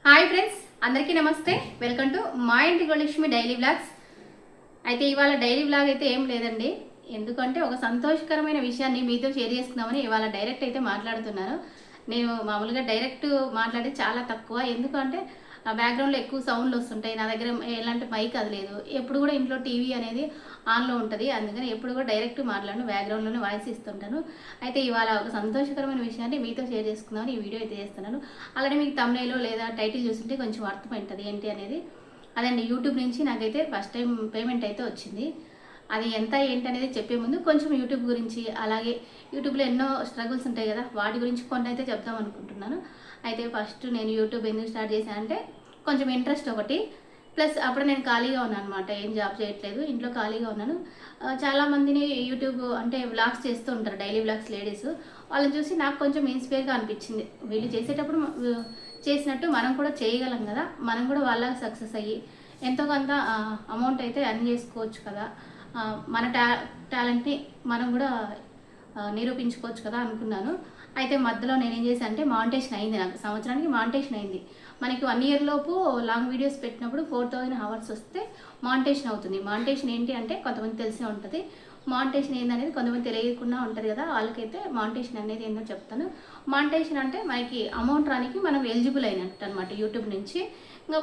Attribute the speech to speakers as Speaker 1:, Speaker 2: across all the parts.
Speaker 1: Hi friends, అందరికీ నమస్తే. Welcome to మా ఇంటి గోలక్ష్మి డైలీ వ్లాగ్స్. అయితే ఇవాళ డైలీ వ్లాగ్ అయితే ఏం లేదండి. ఎందుకంటే ఒక సంతోషకరమైన విషయాన్ని మీతో షేర్ చేసుకుందామని ఇవాళ డైరెక్ట్ అయితే మాట్లాడుతున్నాను. నేను మామూలుగా డైరెక్ట్ మాట్లాడే చాలా తక్కువ. ఎందుకంటే బ్యాక్గ్రౌండ్లో ఎక్కువ సౌండ్లు వస్తుంటాయి. నా దగ్గర ఎలాంటి మైక్ అది లేదు. ఎప్పుడు కూడా ఇంట్లో టీవీ అనేది ఆన్లో ఉంటుంది. అందుకని ఎప్పుడు కూడా డైరెక్ట్ మాట్లాడను, బ్యాక్గ్రౌండ్లోనే వాయిస్ ఇస్తుంటాను. అయితే ఇవాళ ఒక సంతోషకరమైన విషయాన్ని మీతో షేర్ చేసుకుందామని ఈ వీడియో అయితే చేస్తున్నాను. అలానే మీకు తమ్నైలో లేదా టైటిల్ చూస్తుంటే కొంచెం అర్థమైంటుంది ఏంటి అనేది. అదండి, యూట్యూబ్ నుంచి నాకైతే ఫస్ట్ టైం పేమెంట్ అయితే వచ్చింది. అది ఎంత ఏంటి అనేది చెప్పే ముందు కొంచెం యూట్యూబ్ గురించి, అలాగే యూట్యూబ్లో ఎన్నో స్ట్రగుల్స్ ఉంటాయి కదా, వాటి గురించి కొన్ని అయితే చెప్దాం అనుకుంటున్నాను. అయితే ఫస్ట్ నేను యూట్యూబ్ ఎందుకు స్టార్ట్ చేశానంటే కొంచెం ఇంట్రెస్ట్ ఒకటి, ప్లస్ అప్పుడు నేను ఖాళీగా ఉన్నాను అనమాట. ఏం జాబ్ చేయట్లేదు, ఇంట్లో ఖాళీగా ఉన్నాను. చాలామందిని యూట్యూబ్ అంటే వ్లాగ్స్ చేస్తూ ఉంటారు, డైలీ వ్లాగ్స్ లేడీస్. వాళ్ళని చూసి నాకు కొంచెం ఇన్స్పైర్గా అనిపించింది. వీళ్ళు చేసేటప్పుడు చేసినట్టు మనం కూడా చేయగలం కదా, మనం కూడా వాళ్ళకి సక్సెస్ అయ్యి ఎంతో కొంత అమౌంట్ అయితే ఎర్న్ చేసుకోవచ్చు కదా, మన టాలెంట్ని మనం కూడా నిరూపించుకోవచ్చు కదా అనుకున్నాను. అయితే మధ్యలో నేనేం చేశాను అంటే మానిటేషన్ అయింది, నాకు సంవత్సరానికి మానిటేషన్ అయింది. మనకి 1 year లోపు లాంగ్ వీడియోస్ పెట్టినప్పుడు 4000 hours వస్తే మానిటేషన్ అవుతుంది. మానిటేషన్ ఏంటి అంటే కొంతమంది తెలిసే ఉంటుంది. మానిటేషన్ ఏందనేది కొంతమంది తెలియకుండా ఉంటుంది కదా, వాళ్ళకైతే మానిటేషన్ అనేది ఏందో చెప్తాను. మానిటేషన్ అంటే మనకి అమౌంట్ రానికి మనం ఎలిజిబుల్ అయినట్టు అనమాట యూట్యూబ్ నుంచి. ఇంకా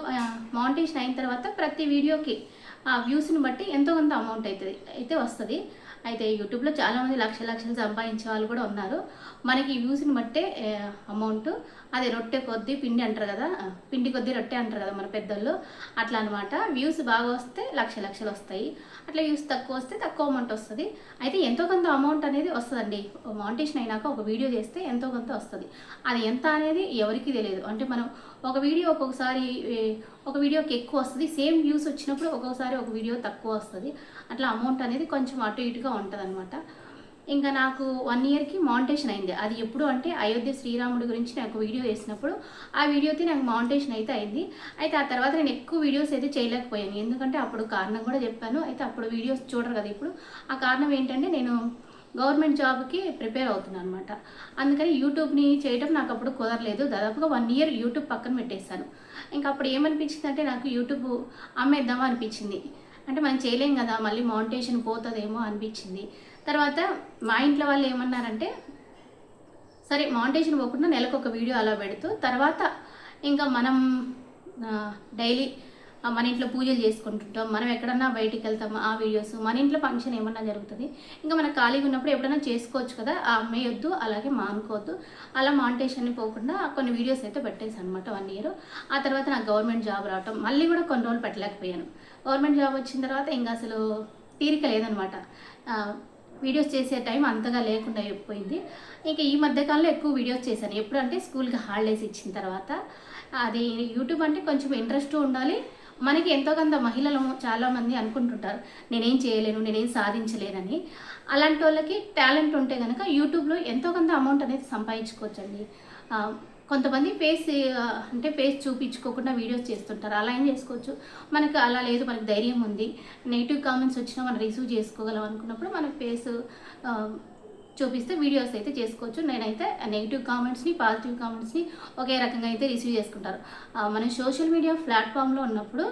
Speaker 1: మానిటేషన్ అయిన తర్వాత ప్రతి వీడియోకి వ్యూస్ని బట్టి ఎంతో కొంత అమౌంట్ అయితే వస్తుంది. అయితే యూట్యూబ్లో చాలామంది లక్షలు సంపాదించే వాళ్ళు కూడా ఉన్నారు. మనకి వ్యూస్ని బట్టే అమౌంట్, అది రొట్టె కొద్దీ పిండి అంటారు కదా, పిండి కొద్దీ రొట్టె అంటారు కదా మన పెద్దోళ్ళు, అట్లా అనమాట. వ్యూస్ బాగా వస్తే లక్షలు వస్తాయి, అట్లా వ్యూస్ తక్కువ వస్తే తక్కువ అమౌంట్ వస్తుంది. అయితే ఎంతో కొంత అమౌంట్ అనేది వస్తుందండి. మానిటేషన్ అయినాక ఒక వీడియో చేస్తే ఎంతో కొంత వస్తుంది. అది ఎంత అనేది ఎవరికి తెలియదు. అంటే మనం ఒక వీడియో ఒక్కొక్కసారి ఒక వీడియోకి ఎక్కువ వస్తుంది, సేమ్ వ్యూస్ వచ్చినప్పుడు ఒక్కొక్కసారి ఒక వీడియో తక్కువ వస్తుంది. అట్లా అమౌంట్ అనేది కొంచెం అటు ఇటుగా ఉంటుంది అనమాట. ఇంకా నాకు 1 yearకి మానిటేషన్ అయింది. అది ఎప్పుడు అంటే అయోధ్య శ్రీరాముడి గురించి నేను ఒక వీడియో చేసినప్పుడు ఆ వీడియోకి నాకు మానిటేషన్ అయితే అయింది. అయితే ఆ తర్వాత నేను ఎక్కువ వీడియోస్ అయితే చేయలేకపోయాను. ఎందుకంటే అప్పుడు కారణం కూడా చెప్పాను. అయితే అప్పుడు వీడియోస్ చూడరు కదా ఇప్పుడు. ఆ కారణం ఏంటంటే నేను గవర్నమెంట్ జాబ్కి ప్రిపేర్ అవుతున్నాను అనమాట. అందుకని యూట్యూబ్ని చేయడం నాకు అప్పుడు కుదరలేదు. దాదాపుగా 1 year యూట్యూబ్ పక్కన పెట్టేశాను. ఇంకా అప్పుడు ఏమనిపించింది అంటే నాకు యూట్యూబ్ అమ్మేద్దామా అనిపించింది. అంటే మనం చేయలేం కదా, మళ్ళీ మానిటేషన్ పోతుందేమో అనిపించింది. తర్వాత మా ఇంట్లో వాళ్ళు ఏమన్నారంటే, సరే మానిటేషన్ పోకుండా నెలకు ఒక వీడియో అలా పెడుతూ తర్వాత ఇంకా మనం డైలీ మన ఇంట్లో పూజలు చేసుకుంటుంటాం, మనం ఎక్కడన్నా బయటికి వెళ్తాం, ఆ వీడియోస్, మన ఇంట్లో ఫంక్షన్ ఏమన్నా జరుగుతుంది, ఇంకా మనకు ఖాళీగా ఉన్నప్పుడు ఎప్పుడైనా చేసుకోవచ్చు కదా, ఆ అమ్మేయొద్దు అలాగే మానుకోవద్దు. అలా మానిటేషన్ పోకుండా కొన్ని వీడియోస్ అయితే పెట్టేసాను అనమాట 1 year. ఆ తర్వాత నాకు గవర్నమెంట్ జాబ్ రావటం, మళ్ళీ కూడా కొన్ని రోజులు పెట్టలేకపోయాను. గవర్నమెంట్ జాబ్ వచ్చిన తర్వాత ఇంకా అసలు తీరిక లేదనమాట. వీడియోస్ చేసే టైం అంతగా లేకుండా అయిపోయింది. ఇంకా ఈ మధ్యకాలంలో ఎక్కువ వీడియోస్ చేశాను. ఎప్పుడంటే స్కూల్కి హాలిడేస్ ఇచ్చిన తర్వాత. అది యూట్యూబ్ అంటే కొంచెం ఇంట్రెస్ట్ ఉండాలి మనకి. ఎంతో కొంత మహిళలు చాలామంది అనుకుంటుంటారు నేనేం చేయలేను, నేనేం సాధించలేనని. అలాంటి వాళ్ళకి టాలెంట్ ఉంటే కనుక యూట్యూబ్లో ఎంతో కొంత అమౌంట్ అనేది సంపాదించుకోవచ్చండి. కొంతమంది ఫేస్ చూపించుకోకుండా వీడియోస్ చేస్తుంటారు, అలా ఏం చేసుకోవచ్చు. మనకు అలా లేదు, మనకు ధైర్యం ఉంది, నెగిటివ్ కామెంట్స్ వచ్చినా మనం రిసీవ్ చేసుకోగలం అనుకున్నప్పుడు మనకు ఫేస్ చూపిస్తే వీడియోస్ అయితే చేసుకోవచ్చు. నేనైతే నెగిటివ్ కామెంట్స్ని, పాజిటివ్ కామెంట్స్ని ఒకే రకంగా అయితే రిసీవ్ చేసుకుంటారు. మనం సోషల్ మీడియా ప్లాట్ఫామ్లో ఉన్నప్పుడు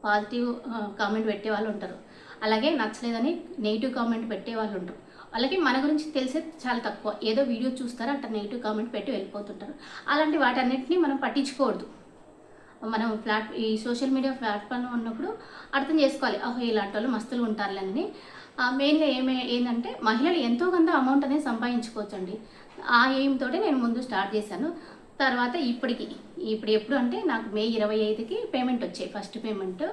Speaker 1: పాజిటివ్ కామెంట్ పెట్టే వాళ్ళు ఉంటారు, అలాగే నచ్చలేదని నెగిటివ్ కామెంట్ పెట్టే వాళ్ళు ఉంటారు. వాళ్ళకి మన గురించి తెలిసేది చాలా తక్కువ. ఏదో వీడియో చూస్తారో అట్లా నెగిటివ్ కామెంట్ పెట్టి వెళ్ళిపోతుంటారు. అలాంటి వాటన్నిటిని మనం పట్టించుకోవద్దు. మనం ఈ సోషల్ మీడియా ప్లాట్ఫామ్లో ఉన్నప్పుడు అర్థం చేసుకోవాలి, ఓహో ఇలాంటి వాళ్ళు మస్తులు ఉంటారులేని. మెయిన్గా ఏంటంటే మహిళలు ఎంతో కొంత అమౌంట్ అనేది సంపాదించుకోవచ్చండి. ఆ ఎయిమ్తో నేను ముందు స్టార్ట్ చేశాను. తర్వాత ఇప్పుడు ఎప్పుడు అంటే నాకు May 25కి పేమెంట్ వచ్చాయి, ఫస్ట్ పేమెంట్.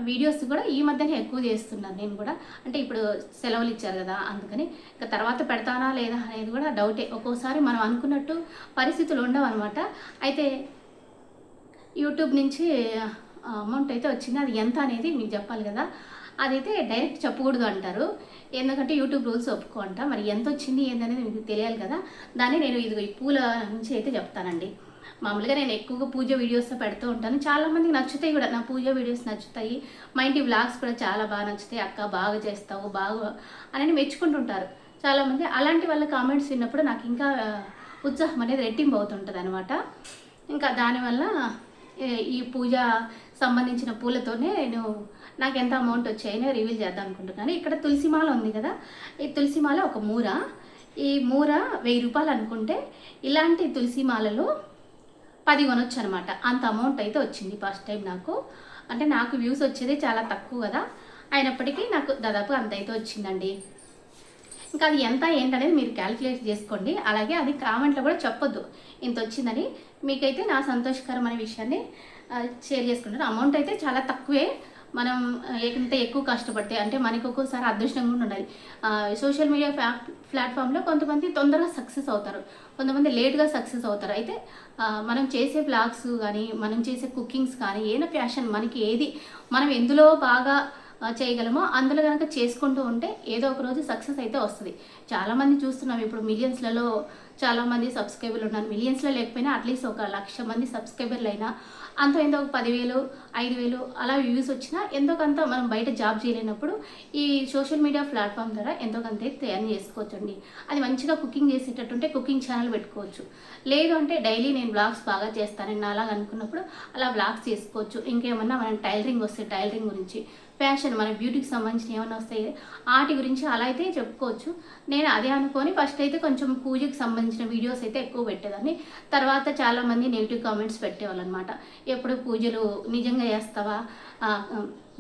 Speaker 1: వీడియోస్ కూడా ఈ మధ్యనే ఎక్కువ చేస్తున్నాను నేను కూడా. అంటే ఇప్పుడు సెలవులు ఇచ్చారు కదా, అందుకని ఇంకా తర్వాత పెడతానా లేదా అనేది కూడా డౌటే. ఒక్కోసారి మనం అనుకున్నట్టు పరిస్థితులు ఉండవు అనమాట. అయితే యూట్యూబ్ నుంచి అమౌంట్ అయితే వచ్చింది. అది ఎంత అనేది మీకు చెప్పాలి కదా, అదైతే డైరెక్ట్ చెప్పకూడదు అంటారు. ఎందుకంటే యూట్యూబ్ రూల్స్ ఒప్పుకోంట. మరి ఎంత వచ్చింది ఏందనేది మీకు తెలియాలి కదా. దాన్ని నేను ఈ పూల నుంచి అయితే చెప్తానండి. మామూలుగా నేను ఎక్కువగా పూజ వీడియోస్ పెడుతూ ఉంటాను. చాలామందికి నచ్చుతాయి కూడా, నా పూజ వీడియోస్ నచ్చుతాయి. మా ఇంటి వ్లాగ్స్ కూడా చాలా బాగా నచ్చుతాయి. అక్క బాగా చేస్తావు, బాగా అని మెచ్చుకుంటుంటారు చాలామంది. అలాంటి వాళ్ళ కామెంట్స్ విన్నప్పుడు నాకు ఇంకా ఉత్సాహం అనేది రెట్టింపు అవుతుంటుంది అనమాట. ఇంకా దానివల్ల ఈ పూజ సంబంధించిన పూలతోనే నేను నాకు ఎంత అమౌంట్ వచ్చాయని రివీల్ చేద్దాం అనుకుంటున్నాను. ఇక్కడ తులసిమాల ఉంది కదా, ఈ తులసిమాల ఒక మూర, ఈ మూర 1000 రూపాయలు అనుకుంటే ఇలాంటి తులసిమాలలో 10 కొనొచ్చు అనమాట. అంత అమౌంట్ అయితే వచ్చింది ఫస్ట్ టైం నాకు. అంటే నాకు వ్యూస్ వచ్చేది చాలా తక్కువ కదా, అయినప్పటికీ నాకు దాదాపు అంత అయితే వచ్చిందండి. ఇంకా అది ఎంత ఏంటనేది మీరు క్యాలిక్యులేట్ చేసుకోండి. అలాగే అది కామెంట్లో కూడా చెప్పొద్దు ఇంత వచ్చిందని. మీకైతే నా సంతోషకరమైన విషయాన్ని షేర్ చేసుకుంటాను. అమౌంట్ అయితే చాలా తక్కువే. మనం ఎంత ఎక్కువ కష్టపడితే అంటే మనకి ఒక్కోసారి అదృష్టం కూడా ఉండాలి. సోషల్ మీడియా ప్లాట్ఫామ్లో కొంతమంది తొందరగా సక్సెస్ అవుతారు, కొంతమంది లేట్గా సక్సెస్ అవుతారు. అయితే మనం చేసే బ్లాగ్స్ కానీ, మనం చేసే కుకింగ్స్ కానీ, ఏదైనా ఫ్యాషన్ మనకి ఏది మనం ఎందులో బాగా చేయగలమో అందులో కనుక చేసుకుంటూ ఉంటే ఏదో ఒక రోజు సక్సెస్ అయితే వస్తుంది. చాలామంది చూస్తున్నాం ఇప్పుడు మిలియన్స్లలో చాలామంది సబ్స్క్రైబర్లు ఉన్నారు. మిలియన్స్లో లేకపోయినా అట్లీస్ట్ ఒక 1,00,000 మంది సబ్స్క్రైబర్లు అయినా అంత ఎంతో ఒక 10,000 5,000 అలా వ్యూస్ వచ్చినా ఎంతో కొంత మనం బయట జాబ్ చేయలేనప్పుడు ఈ సోషల్ మీడియా ప్లాట్ఫామ్ ద్వారా ఎంతో కొంత తయారు చేసుకోవచ్చండి. అది మంచిగా కుకింగ్ చేసేటట్టుంటే కుకింగ్ ఛానల్ పెట్టుకోవచ్చు. లేదు అంటే డైలీ నేను బ్లాగ్స్ బాగా చేస్తానని అలా అనుకున్నప్పుడు అలా బ్లాగ్స్ చేసుకోవచ్చు. ఇంకేమన్నా మనం టైలరింగ్ వస్తే టైలరింగ్ గురించి, ఫ్యాషన్ మన బ్యూటీకి సంబంధించిన ఏమైనా వస్తాయి వాటి గురించి అలా అయితే చెప్పుకోవచ్చు. నేను అదే అనుకొని ఫస్ట్ అయితే కొంచెం పూజకి సంబంధించిన వీడియోస్ అయితే ఎక్కువ పెట్టేదాన్ని. తర్వాత చాలామంది నెగిటివ్ కామెంట్స్ పెట్టేవాళ్ళు అనమాట. ఎప్పుడు పూజలు నిజంగా చేస్తావా,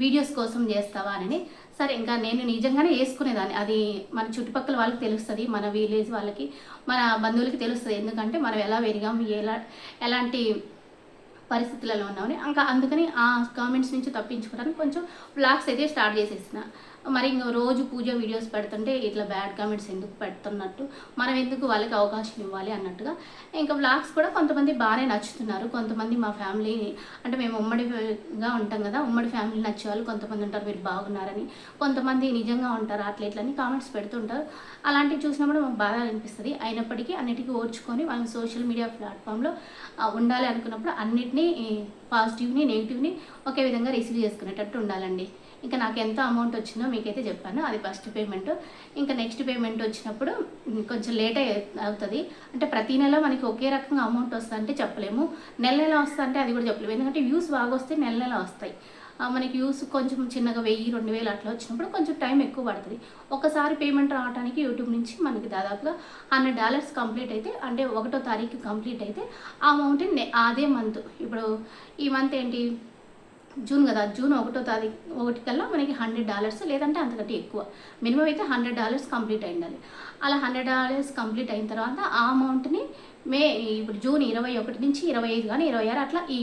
Speaker 1: వీడియోస్ కోసం చేస్తావా అని. సరే ఇంకా నేను నిజంగానే వేసుకునేదాన్ని. అది మన చుట్టుపక్కల వాళ్ళకి తెలుస్తుంది, మన విలేజ్ వాళ్ళకి, మన బంధువులకి తెలుస్తుంది. ఎందుకంటే మనం ఎలా పెరిగాము, ఎలాంటి పరిస్థితులలో ఉన్నామని. ఇంకా అందుకని ఆ కామెంట్స్ నుంచి తప్పించుకోవడానికి కొంచెం వ్లాగ్స్ అయితే స్టార్ట్ చేసేసిన. మరి ఇంకో రోజు పూజ వీడియోస్ పెడుతుంటే ఇట్లా బ్యాడ్ కామెంట్స్ ఎందుకు పెడుతున్నట్టు, మనం ఎందుకు వాళ్ళకి అవకాశం ఇవ్వాలి అన్నట్టుగా ఇంకా వ్లాగ్స్ కూడా కొంతమంది బాగానే నచ్చుతున్నారు. కొంతమంది మా ఫ్యామిలీ అంటే మేము ఉమ్మడిగా ఉంటాం కదా, ఉమ్మడి ఫ్యామిలీ నచ్చే వాళ్ళు కొంతమంది ఉంటారు, మీరు బాగున్నారని. కొంతమంది నిజంగా ఉంటారు అట్లా ఇట్లని కామెంట్స్ పెడుతుంటారు. అలాంటివి చూసినప్పుడు మాకు బాగా అనిపిస్తుంది. అయినప్పటికీ అన్నిటికీ ఓర్చుకొని మనం సోషల్ మీడియా ప్లాట్ఫామ్లో ఉండాలి అనుకున్నప్పుడు అన్నిటినీ పాజిటివ్ని నెగిటివ్ని ఒకే విధంగా రిసీవ్ చేసుకునేటట్టు ఉండాలండి. ఇంకా నాకు ఎంత అమౌంట్ వచ్చిందో మీకైతే చెప్పాను. అది ఫస్ట్ పేమెంట్. ఇంకా నెక్స్ట్ పేమెంట్ వచ్చినప్పుడు కొంచెం లేట్ అవుతుంది. అంటే ప్రతి నెల మనకి ఒకే రకంగా అమౌంట్ వస్తుందంటే చెప్పలేము, నెల నెల వస్తుందంటే అది కూడా చెప్పలేము. ఎందుకంటే వ్యూస్ బాగా వస్తే నెల నెల వస్తాయి. మనకి వ్యూస్ కొంచెం చిన్నగా 1000 2,000 అట్లా వచ్చినప్పుడు కొంచెం టైం ఎక్కువ పడుతుంది. ఒకసారి పేమెంట్ రావడానికి యూట్యూబ్ నుంచి మనకి దాదాపుగా $100 కంప్లీట్ అయితే, అంటే 1వ తారీఖు కంప్లీట్ అయితే ఆ అమౌంట్ని అదే మంత్, ఇప్పుడు ఈ మంత్ ఏంటి జూన్ కదా, జూన్ 1వ తారీఖు 1 కల్లా మనకి $100 లేదంటే అంతకంటే ఎక్కువ, మినిమం అయితే $100 కంప్లీట్ అయిండాలి. అలా $100 కంప్లీట్ అయిన తర్వాత ఆ అమౌంట్ని ఇప్పుడు జూన్ 21 నుంచి 25 కానీ 26 అట్లా ఈ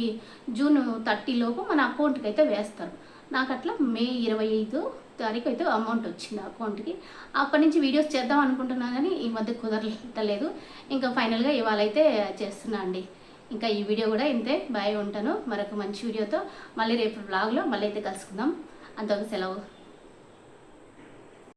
Speaker 1: జూన్ 30 లోపు మన అకౌంట్కి అయితే వేస్తారు. నాకు అట్లా మే 25 తారీఖు అయితే అమౌంట్ వచ్చింది అకౌంట్కి. అప్పటి నుంచి వీడియోస్ చేద్దాం అనుకుంటున్నాను కానీ ఈ మధ్య కుదరలేదు. ఇంకా ఫైనల్గా ఇవాళ అయితే చేస్తున్నా అండి. ఇంకా ఈ వీడియో కూడా ఇంతే. బాయ్, ఉంటాను. మరొక మంచి వీడియోతో మళ్ళీ రేపు వ్లాగ్లో మళ్ళీ అయితే కలుసుకుందాం. అంతవరకు సెలవు.